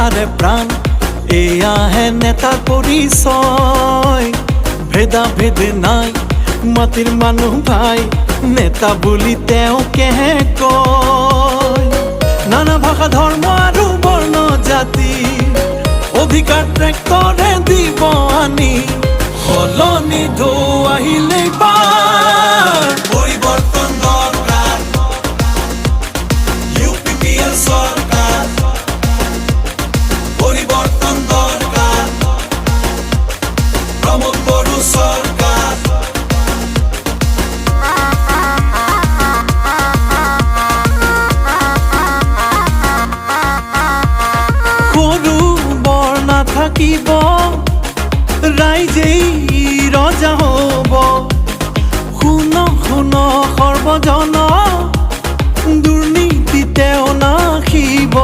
জনতাৰে প্ৰাণ এয়াহে নেতাৰ পৰিচয় ভেদা ভেদে নাই মাটিৰ মানুহ ভাই নেতা বুলি তেওঁকেহে কয় নানা ভাষা ধৰ্ম আৰু বৰ্ণ জাতি অধিকাৰ ট্ৰেক্টৰে দিব আনি সলনি ঢৌ আহিলে বাৰ পৰিৱৰ্তন দৰকাৰ UPPL চৰকাৰ পৰিৱৰ্তন দৰকাৰ প্ৰমোদ বড়ো চৰকাৰ সৰু বৰ নাথাকিব ৰাইজেই ৰজা হ'ব শুন শুন সৰ্বজন দুৰ্নীতি তেওঁ নাখিব